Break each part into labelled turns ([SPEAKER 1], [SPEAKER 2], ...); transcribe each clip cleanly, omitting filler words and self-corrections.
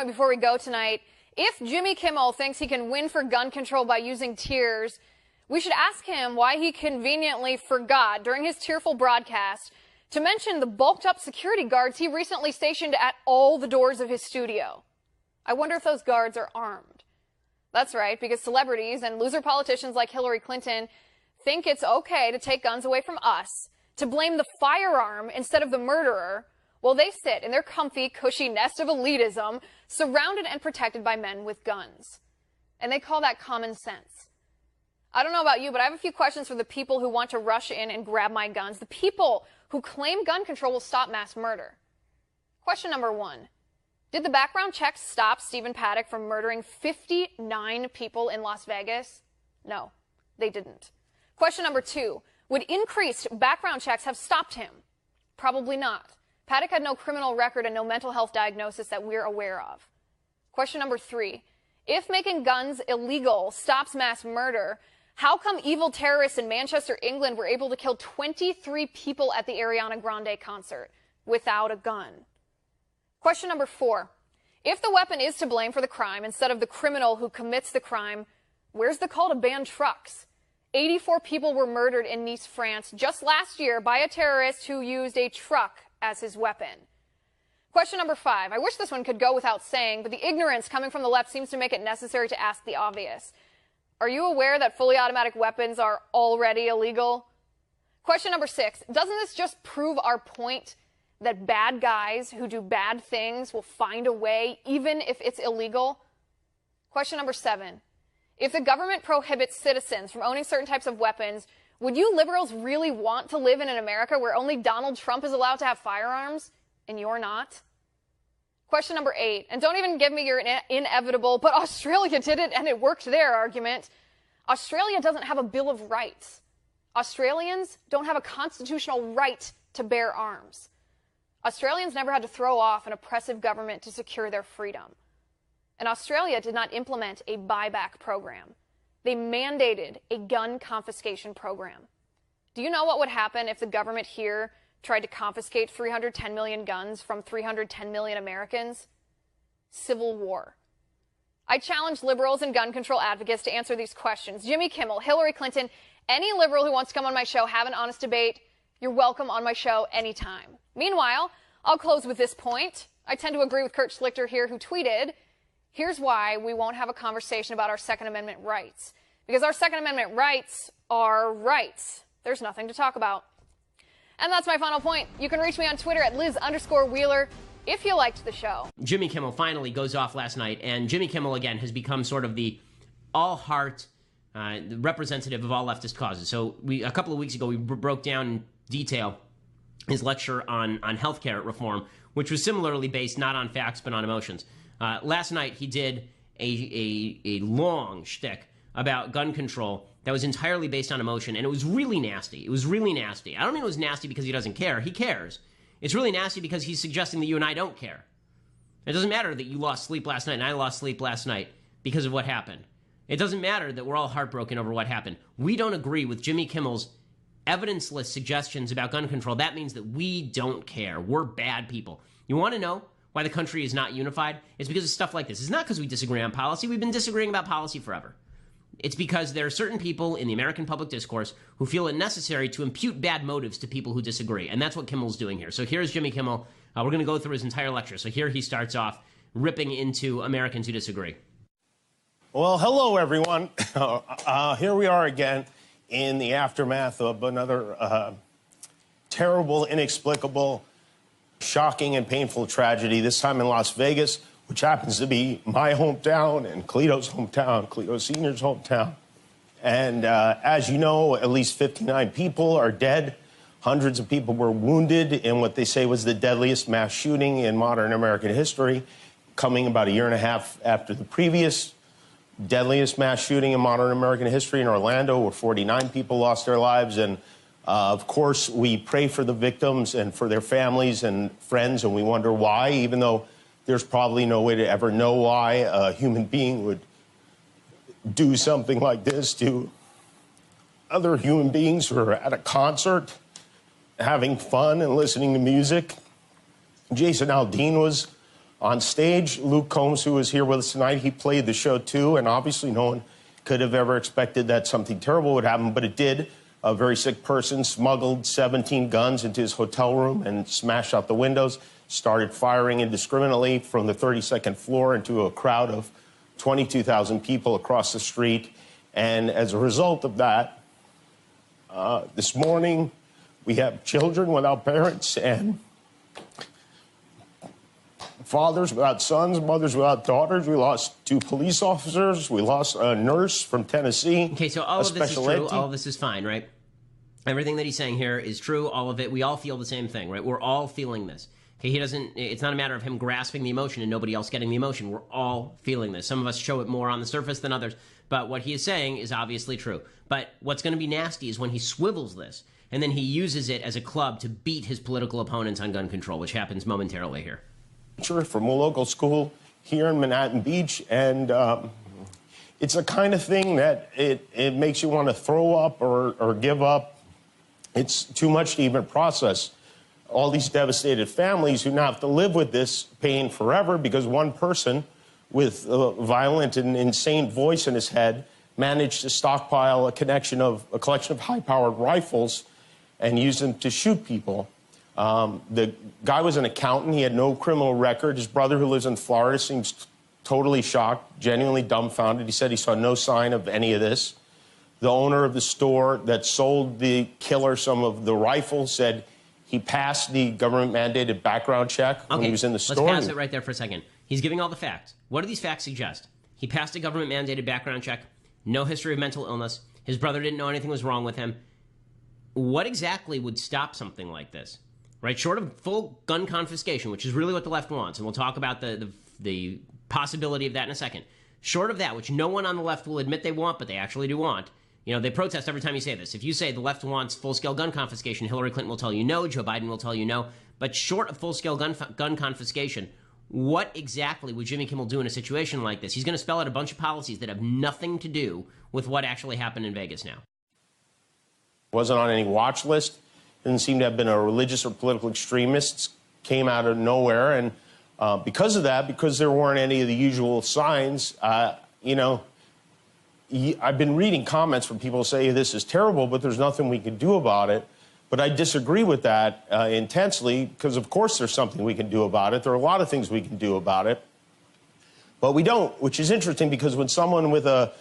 [SPEAKER 1] Before we go tonight, if Jimmy Kimmel thinks he can win for gun control by using tears, we should ask him why he conveniently forgot during his tearful broadcast to mention the bulked up security guards he recently stationed at all the doors of his studio. I wonder if those guards are armed. That's right, because celebrities and loser politicians like Hillary Clinton think it's okay to take guns away from us, to blame the firearm instead of the murderer, while they sit in their comfy, cushy nest of elitism, surrounded and protected by men with guns. And they call that common sense. I don't know about you, but I have a few questions for the people who want to rush in and grab my guns, the people who claim gun control will stop mass murder. Question number 1. Did the background checks stop Stephen Paddock from murdering 59 people in Las Vegas? No, they didn't. Question number 2. Would increased background checks have stopped him? Probably not. Paddock had no criminal record and no mental health diagnosis that we're aware of. Question number 3. If making guns illegal stops mass murder, how come evil terrorists in Manchester, England were able to kill 23 people at the Ariana Grande concert without a gun? Question number 4. If the weapon is to blame for the crime instead of the criminal who commits the crime, where's the call to ban trucks? 84 people were murdered in Nice, France just last year by a terrorist who used a truck as his weapon. Question number 5. I wish this one could go without saying, but the ignorance coming from the left seems to make it necessary to ask the obvious. Are you aware that fully automatic weapons are already illegal? Question number 6. Doesn't this just prove our point that bad guys who do bad things will find a way even if it's illegal? Question number 7. If the government prohibits citizens from owning certain types of weapons, would you liberals really want to live in an America where only Donald Trump is allowed to have firearms and you're not? Question number 8, and don't even give me your inevitable, but Australia did it and it worked there argument. Australia doesn't have a Bill of Rights. Australians don't have a constitutional right to bear arms. Australians never had to throw off an oppressive government to secure their freedom. And Australia did not implement a buyback program. They mandated a gun confiscation program. Do you know what would happen if the government here tried to confiscate 310 million guns from 310 million Americans? Civil war. I challenge liberals and gun control advocates to answer these questions. Jimmy Kimmel, Hillary Clinton, any liberal who wants to come on my show, have an honest debate, you're welcome on my show anytime. Meanwhile, I'll close with this point. I tend to agree with Kurt Schlichter here, who tweeted, here's why we won't have a conversation about our Second Amendment rights. Because our Second Amendment rights are rights. There's nothing to talk about. And that's my final point. You can reach me on Twitter at Liz_Wheeler if you liked the show.
[SPEAKER 2] Jimmy Kimmel finally goes off last night, and Jimmy Kimmel, again, has become sort of the all-heart representative of all leftist causes. So a couple of weeks ago, we broke down in detail his lecture on healthcare reform, which was similarly based not on facts but on emotions. Last night, he did a long shtick about gun control that was entirely based on emotion, and it was really nasty. It was really nasty. I don't think it was nasty because he doesn't care. He cares. It's really nasty because he's suggesting that you and I don't care. It doesn't matter that you lost sleep last night and I lost sleep last night because of what happened. It doesn't matter that we're all heartbroken over what happened. We don't agree with Jimmy Kimmel's evidenceless suggestions about gun control. That means that we don't care. We're bad people. You want to know why the country is not unified? It's because of stuff like this. It's not because we disagree on policy. We've been disagreeing about policy forever. It's because there are certain people in the American public discourse who feel it necessary to impute bad motives to people who disagree. And that's what Kimmel's doing here. So here's Jimmy Kimmel. We're going to go through his entire lecture. So here he starts off ripping into Americans who disagree.
[SPEAKER 3] Well, hello, everyone. Here we are again in the aftermath of another terrible, inexplicable, shocking, and painful tragedy, this time in Las Vegas, which happens to be my hometown and Cleto's hometown, Cleto Sr.'s hometown. And as you know, at least 59 people are dead. Hundreds of people were wounded in what they say was the deadliest mass shooting in modern American history, coming about a year and a half after the previous deadliest mass shooting in modern American history in Orlando, where 49 people lost their lives. And of course, we pray for the victims and for their families and friends, and we wonder why, even though there's probably no way to ever know why a human being would do something like this to other human beings who are at a concert, having fun and listening to music. Jason Aldean was On stage, Luke Combs, who is here with us tonight, he played the show too, and obviously no one could have ever expected that something terrible would happen, but it did. A very sick person smuggled 17 guns into his hotel room and smashed out the windows, started firing indiscriminately from the 32nd floor into a crowd of 22,000 people across the street. And as a result of that, this morning, we have children without parents and fathers without sons, mothers without daughters. We lost 2 police officers. We lost a nurse from Tennessee.
[SPEAKER 2] Okay, so all of this is true. All of this is fine, right? Everything that he's saying here is true. All of it. We all feel the same thing, right? We're all feeling this. Okay, it's not a matter of him grasping the emotion and nobody else getting the emotion. We're all feeling this. Some of us show it more on the surface than others. But what he is saying is obviously true. But what's going to be nasty is when he swivels this and then he uses it as a club to beat his political opponents on gun control, which happens momentarily here. From
[SPEAKER 3] a local school here in Manhattan Beach, and it's the kind of thing that it makes you want to throw up or give up. It's too much to even process. All these devastated families who now have to live with this pain forever because one person with a violent and insane voice in his head managed to stockpile a collection of high-powered rifles and use them to shoot people. The guy was an accountant. He had no criminal record. His brother, who lives in Florida, seems totally shocked, genuinely dumbfounded. He said he saw no sign of any of this. The owner of the store that sold the killer some of the rifles said he passed the government-mandated background check when he was in the store.
[SPEAKER 2] Let's pause it right there for a second. He's giving all the facts. What do these facts suggest? He passed a government-mandated background check, no history of mental illness. His brother didn't know anything was wrong with him. What exactly would stop something like this? Right, short of full gun confiscation, which is really what the left wants, and we'll talk about the possibility of that in a second. Short of that, which no one on the left will admit they want, but they actually do want. You know, they protest every time you say this. If you say the left wants full-scale gun confiscation, Hillary Clinton will tell you no, Joe Biden will tell you no. But short of full-scale gun confiscation, what exactly would Jimmy Kimmel do in a situation like this? He's going to spell out a bunch of policies that have nothing to do with what actually happened in Vegas now.
[SPEAKER 3] Wasn't on any watch list. Didn't seem to have been a religious or political extremist. Came out of nowhere. And because of that, because there weren't any of the usual signs, you know, I've been reading comments from people who say this is terrible, but there's nothing we can do about it. But I disagree with that intensely, because of course there's something we can do about it. There are a lot of things we can do about it. But we don't, which is interesting, because when someone with a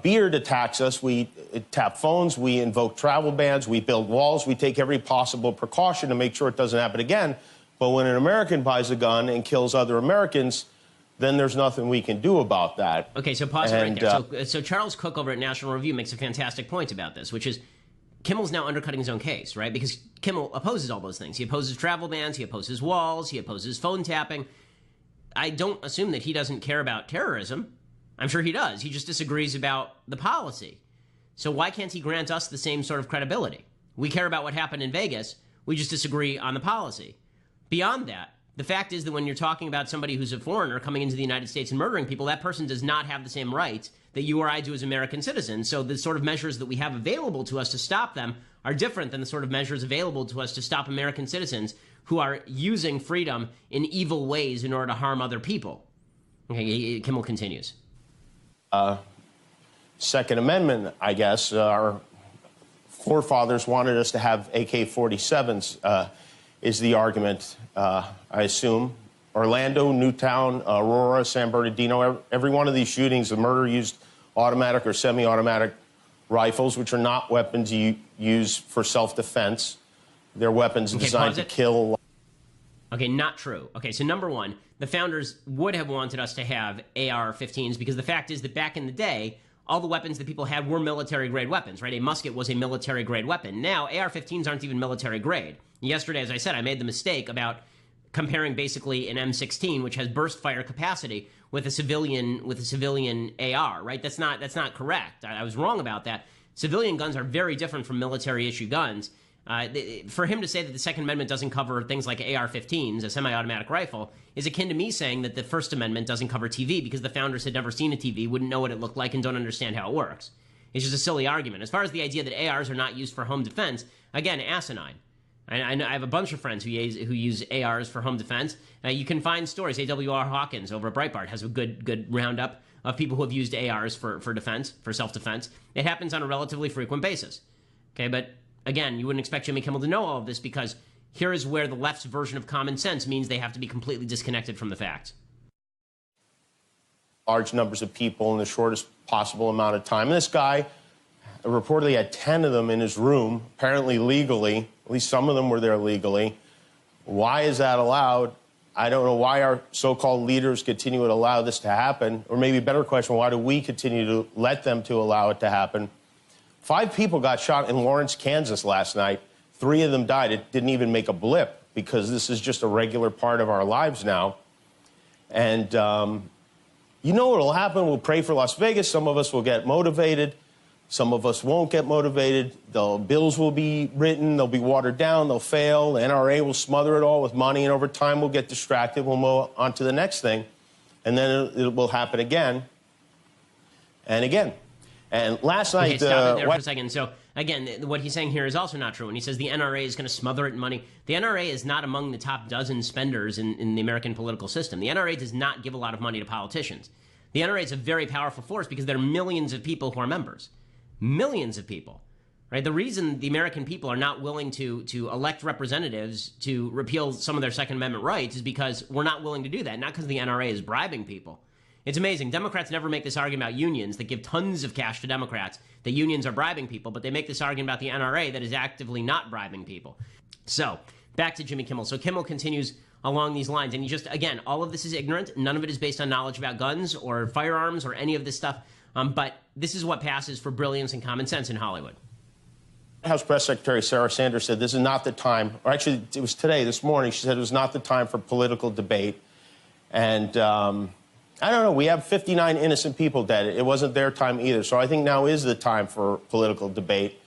[SPEAKER 3] beard attacks us, we tap phones, we invoke travel bans, we build walls, we take every possible precaution to make sure it doesn't happen again. But when an American buys a gun and kills other Americans, then there's nothing we can do about that.
[SPEAKER 2] Okay, so pause it right there. So Charles Cook over at National Review makes a fantastic point about this, which is Kimmel's now undercutting his own case, right? Because Kimmel opposes all those things. He opposes travel bans, he opposes walls, he opposes phone tapping. I don't assume that he doesn't care about terrorism. I'm sure he does. He just disagrees about the policy. So why can't he grant us the same sort of credibility? We care about what happened in Vegas. We just disagree on the policy. Beyond that, the fact is that when you're talking about somebody who's a foreigner coming into the United States and murdering people, that person does not have the same rights that you or I do as American citizens. So the sort of measures that we have available to us to stop them are different than the sort of measures available to us to stop American citizens who are using freedom in evil ways in order to harm other people. Okay, Kimmel continues.
[SPEAKER 3] Second Amendment, I guess, our forefathers wanted us to have AK-47s, is the argument, I assume. Orlando, Newtown, Aurora, San Bernardino, every one of these shootings, the murder used automatic or semi-automatic rifles, which are not weapons you use for self-defense. They're weapons designed to kill.
[SPEAKER 2] Okay, not true. Okay, so number one, the founders would have wanted us to have AR-15s because the fact is that back in the day, all the weapons that people had were military-grade weapons, right? A musket was a military-grade weapon. Now, AR-15s aren't even military-grade. Yesterday, as I said, I made the mistake about comparing basically an M16, which has burst fire capacity, with a civilian AR, right? That's not correct. I was wrong about that. Civilian guns are very different from military-issue guns. For him to say that the Second Amendment doesn't cover things like AR-15s, a semi-automatic rifle, is akin to me saying that the First Amendment doesn't cover TV because the founders had never seen a TV, wouldn't know what it looked like, and don't understand how it works. It's just a silly argument. As far as the idea that ARs are not used for home defense, again, asinine. I know I have a bunch of friends who use ARs for home defense. You can find stories. AWR Hawkins over at Breitbart has a good roundup of people who have used ARs for defense, for self-defense. It happens on a relatively frequent basis. Okay, but again, you wouldn't expect Jimmy Kimmel to know all of this because here is where the left's version of common sense means they have to be completely disconnected from the facts.
[SPEAKER 3] Large numbers of people in the shortest possible amount of time. And this guy reportedly had 10 of them in his room, apparently legally. At least some of them were there legally. Why is that allowed? I don't know why our so-called leaders continue to allow this to happen. Or maybe a better question, why do we continue to let them to allow it to happen? 5 people got shot in Lawrence, Kansas last night. 3 of them died. It didn't even make a blip because this is just a regular part of our lives now. And you know what will happen? We'll pray for Las Vegas. Some of us will get motivated. Some of us won't get motivated. The bills will be written. They'll be watered down. They'll fail. The NRA will smother it all with money. And over time, we'll get distracted. We'll move on to the next thing. And then it will happen again and again. And last night...
[SPEAKER 2] Okay, stop it there for a second. So, again, what he's saying here is also not true. When he says the NRA is going to smother it in money, the NRA is not among the top dozen spenders in the American political system. The NRA does not give a lot of money to politicians. The NRA is a very powerful force because there are millions of people who are members. Millions of people. Right? The reason the American people are not willing to elect representatives to repeal some of their Second Amendment rights is because we're not willing to do that, not because the NRA is bribing people. It's amazing. Democrats never make this argument about unions that give tons of cash to Democrats, that unions are bribing people, but they make this argument about the NRA that is actively not bribing people. So, back to Jimmy Kimmel. So Kimmel continues along these lines, and he just, again, all of this is ignorant. None of it is based on knowledge about guns or firearms or any of this stuff, but this is what passes for brilliance and common sense in Hollywood.
[SPEAKER 3] House Press Secretary Sarah Sanders said this is not the time, or actually it was today, this morning, she said it was not the time for political debate. And I don't know, we have 59 innocent people dead. It wasn't their time either. So I think now is the time for political debate.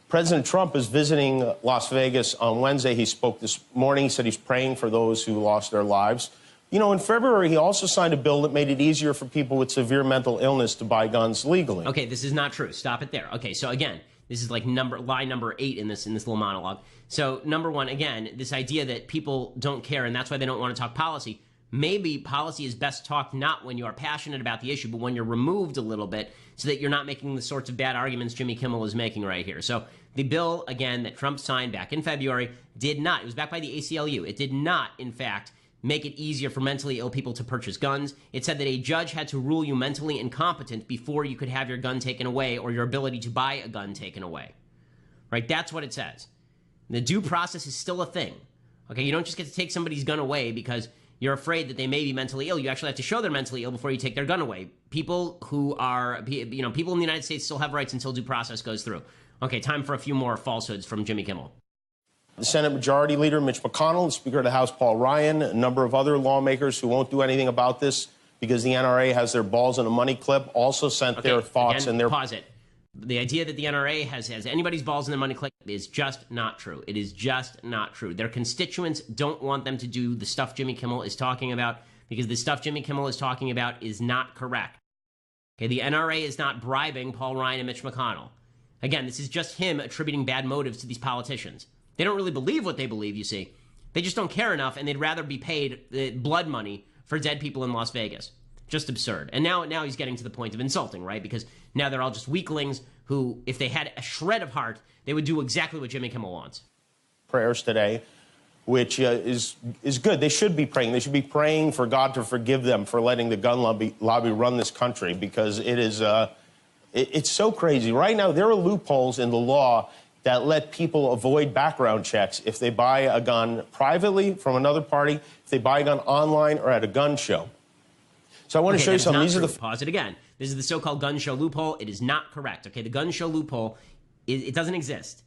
[SPEAKER 3] President Trump is visiting Las Vegas on Wednesday. He spoke this morning. He said he's praying for those who lost their lives. You know, in February, he also signed a bill that made it easier for people with severe mental illness to buy guns legally.
[SPEAKER 2] Okay, this is not true. Stop it there. Okay, so again, this is like line number 8 in this little monologue. So number 1, again, this idea that people don't care and that's why they don't want to talk policy. Maybe policy is best talked not when you are passionate about the issue, but when you're removed a little bit so that you're not making the sorts of bad arguments Jimmy Kimmel is making right here. So the bill, again, that Trump signed back in February did not, it was backed by the ACLU, it did not, in fact, make it easier for mentally ill people to purchase guns. It said that a judge had to rule you mentally incompetent before you could have your gun taken away or your ability to buy a gun taken away. Right? That's what it says. The due process is still a thing. Okay, you don't just get to take somebody's gun away because you're afraid that they may be mentally ill. You actually have to show they're mentally ill before you take their gun away. People who are, people in the United States still have rights until due process goes through. Okay, time for a few more falsehoods from Jimmy Kimmel.
[SPEAKER 3] The Senate Majority Leader Mitch McConnell, the Speaker of the House Paul Ryan, a number of other lawmakers who won't do anything about this because the NRA has their balls in a money clip, also sent their thoughts and their...
[SPEAKER 2] Pause it. The idea that the NRA has anybody's balls in their money clip is just not true. It is just not true. Their constituents don't want them to do the stuff Jimmy Kimmel is talking about because the stuff Jimmy Kimmel is talking about is not correct. Okay, the NRA is not bribing Paul Ryan and Mitch McConnell. Again, this is just him attributing bad motives to these politicians. They don't really believe what they believe, you see. They just don't care enough, and they'd rather be paid blood money for dead people in Las Vegas. Just absurd. And now he's getting to the point of insulting, right? Because now they're all just weaklings who, if they had a shred of heart, they would do exactly what Jimmy Kimmel wants.
[SPEAKER 3] Prayers today, which is good. They should be praying. They should be praying for God to forgive them for letting the gun lobby run this country because it is it's so crazy. Right now, there are loopholes in the law that let people avoid background checks if they buy a gun privately from another party, if they buy a gun online or at a gun show. So I want to show you something. These are the...
[SPEAKER 2] Pause it again. This is the so-called gun show loophole. It is not correct, okay? The gun show loophole, it doesn't exist.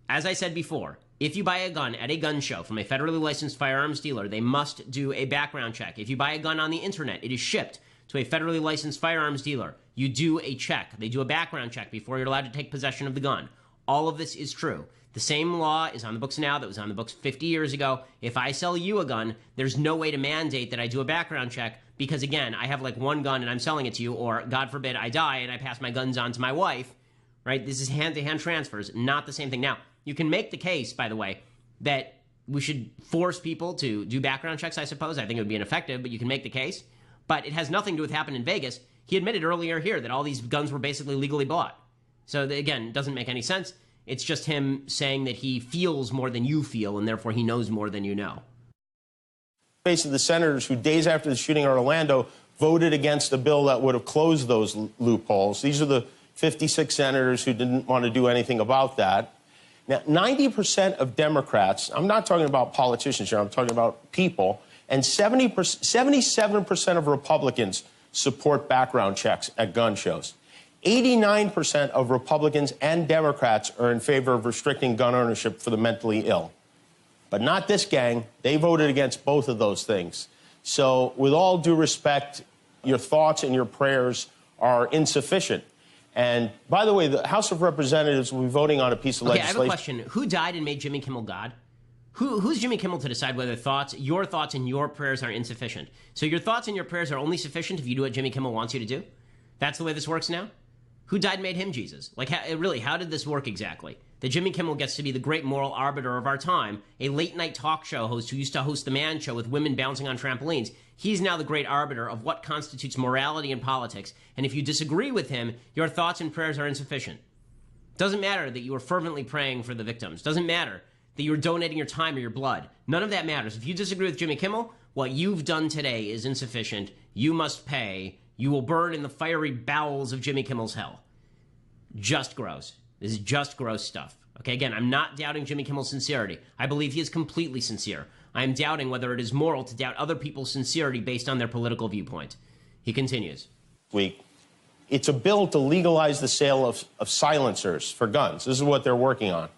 [SPEAKER 2] As I said before, if you buy a gun at a gun show from a federally licensed firearms dealer, they must do a background check. If you buy a gun on the internet, it is shipped to a federally licensed firearms dealer. You do a check. They do a background check before you're allowed to take possession of the gun. All of this is true. The same law is on the books now that was on the books 50 years ago. If I sell you a gun, there's no way to mandate that I do a background check because, again, I have like one gun and I'm selling it to you, or God forbid I die and I pass my guns on to my wife, right? This is hand-to-hand transfers, not the same thing. Now, you can make the case, by the way, that we should force people to do background checks, I suppose. I think it would be ineffective, but you can make the case. But it has nothing to do with what happened in Vegas. He admitted earlier here that all these guns were basically legally bought. So, again, it doesn't make any sense. It's just him saying that he feels more than you feel, and therefore he knows more than you know.
[SPEAKER 3] Basically, the senators who days after the shooting in Orlando voted against a bill that would have closed those loopholes. These are the 56 senators who didn't want to do anything about that. Now, 90% of Democrats, I'm not talking about politicians here, I'm talking about people, and 77% of Republicans support background checks at gun shows. 89% of Republicans and Democrats are in favor of restricting gun ownership for the mentally ill. But not this gang. They voted against both of those things. So with all due respect, your thoughts and your prayers are insufficient. And by the way, the House of Representatives will be voting on a piece of legislation.
[SPEAKER 2] I have a question. Who died and made Jimmy Kimmel God? Who's Jimmy Kimmel to decide whether your thoughts and your prayers are insufficient? So your thoughts and your prayers are only sufficient if you do what Jimmy Kimmel wants you to do? That's the way this works now? Who died and made him Jesus? Like, how did this work exactly? That Jimmy Kimmel gets to be the great moral arbiter of our time, a late-night talk show host who used to host The Man Show with women bouncing on trampolines. He's now the great arbiter of what constitutes morality in politics. And if you disagree with him, your thoughts and prayers are insufficient. Doesn't matter that you were fervently praying for the victims. Doesn't matter that you were donating your time or your blood. None of that matters. If you disagree with Jimmy Kimmel, what you've done today is insufficient. You must pay. You will burn in the fiery bowels of Jimmy Kimmel's hell. Just gross. This is just gross stuff. Okay, again, I'm not doubting Jimmy Kimmel's sincerity. I believe he is completely sincere. I am doubting whether it is moral to doubt other people's sincerity based on their political viewpoint. He continues.
[SPEAKER 3] It's a bill to legalize the sale of silencers for guns. This is what they're working on.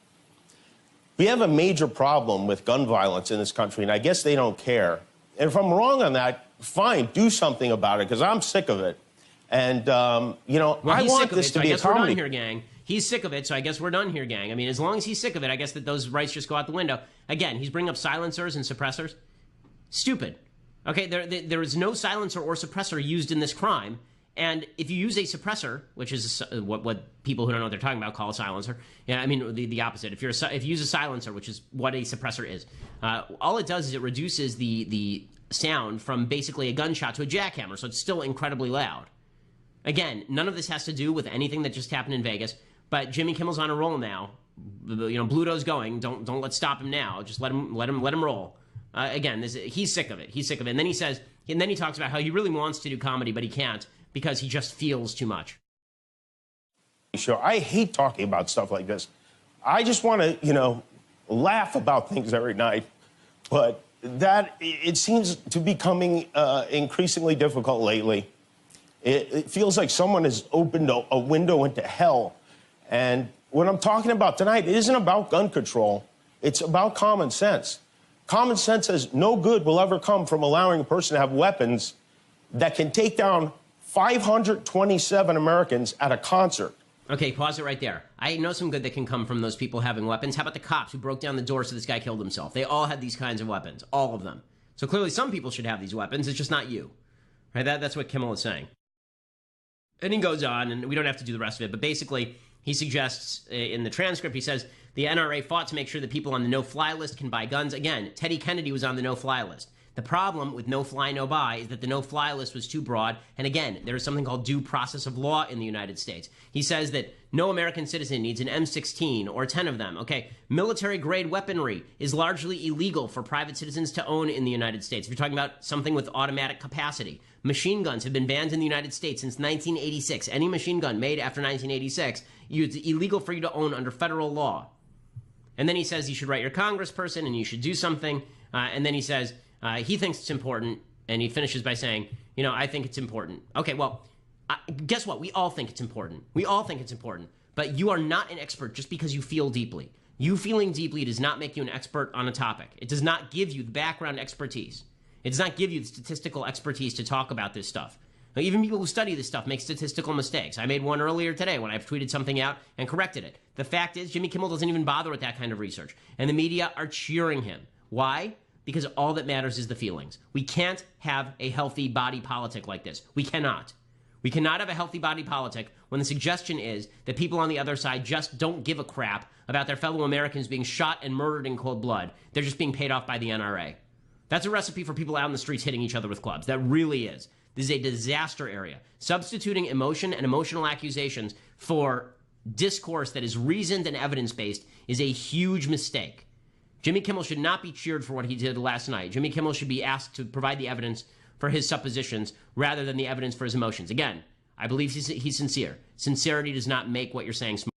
[SPEAKER 3] We have a major problem with gun violence in this country, and I guess they don't care. And if I'm wrong on that, fine, do something about it, because I'm sick of it. And, you know, I want this to be a comedy.
[SPEAKER 2] We're done here, gang. He's sick of it, so I guess we're done here, gang. I mean, as long as he's sick of it, I guess that those rights just go out the window. Again, he's bringing up silencers and suppressors. Stupid. Okay, there is no silencer or suppressor used in this crime. And if you use a suppressor, which is what people who don't know what they're talking about call a silencer, yeah, I mean the opposite. If you use a silencer, which is what a suppressor is, all it does is it reduces the sound from basically a gunshot to a jackhammer, so it's still incredibly loud. Again, none of this has to do with anything that just happened in Vegas. But Jimmy Kimmel's on a roll now. You know, Bluto's going. Don't let's stop him now. Just let him roll. Again, he's sick of it. He's sick of it. And then he talks about how he really wants to do comedy, but he can't because he just feels too much.
[SPEAKER 3] Sure, I hate talking about stuff like this. I just want to, you know, laugh about things every night. But it seems to be becoming increasingly difficult lately. It feels like someone has opened a window into hell. And what I'm talking about tonight isn't about gun control. It's about common sense. Common sense says no good will ever come from allowing a person to have weapons that can take down 527 Americans at a concert.
[SPEAKER 2] Okay, pause it right there. I know some good that can come from those people having weapons. How about the cops who broke down the door so this guy killed himself? They all had these kinds of weapons, all of them. So clearly some people should have these weapons. It's just not you. Right? That's what Kimmel is saying. And he goes on, and we don't have to do the rest of it, but basically he suggests in the transcript, he says, the NRA fought to make sure that people on the no-fly list can buy guns. Again, Teddy Kennedy was on the no-fly list. The problem with no-fly, no-buy is that the no-fly list was too broad. And again, there is something called due process of law in the United States. He says that no American citizen needs an M16 or 10 of them. Okay, military-grade weaponry is largely illegal for private citizens to own in the United States. If you're talking about something with automatic capacity. Machine guns have been banned in the United States since 1986. Any machine gun made after 1986, it's illegal for you to own under federal law. And then he says you should write your congressperson and you should do something. And then he says he thinks it's important. And he finishes by saying, you know, I think it's important. Okay, well, guess what? We all think it's important. We all think it's important. But you are not an expert just because you feel deeply. You feeling deeply does not make you an expert on a topic. It does not give you the background expertise. It does not give you the statistical expertise to talk about this stuff. Now, even people who study this stuff make statistical mistakes. I made one earlier today when I tweeted something out and corrected it. The fact is, Jimmy Kimmel doesn't even bother with that kind of research. And the media are cheering him. Why? Because all that matters is the feelings. We can't have a healthy body politic like this. We cannot. We cannot have a healthy body politic when the suggestion is that people on the other side just don't give a crap about their fellow Americans being shot and murdered in cold blood. They're just being paid off by the NRA. That's a recipe for people out in the streets hitting each other with clubs. That really is. This is a disaster area. Substituting emotion and emotional accusations for discourse that is reasoned and evidence-based is a huge mistake. Jimmy Kimmel should not be cheered for what he did last night. Jimmy Kimmel should be asked to provide the evidence for his suppositions rather than the evidence for his emotions. Again, I believe he's sincere. Sincerity does not make what you're saying smart.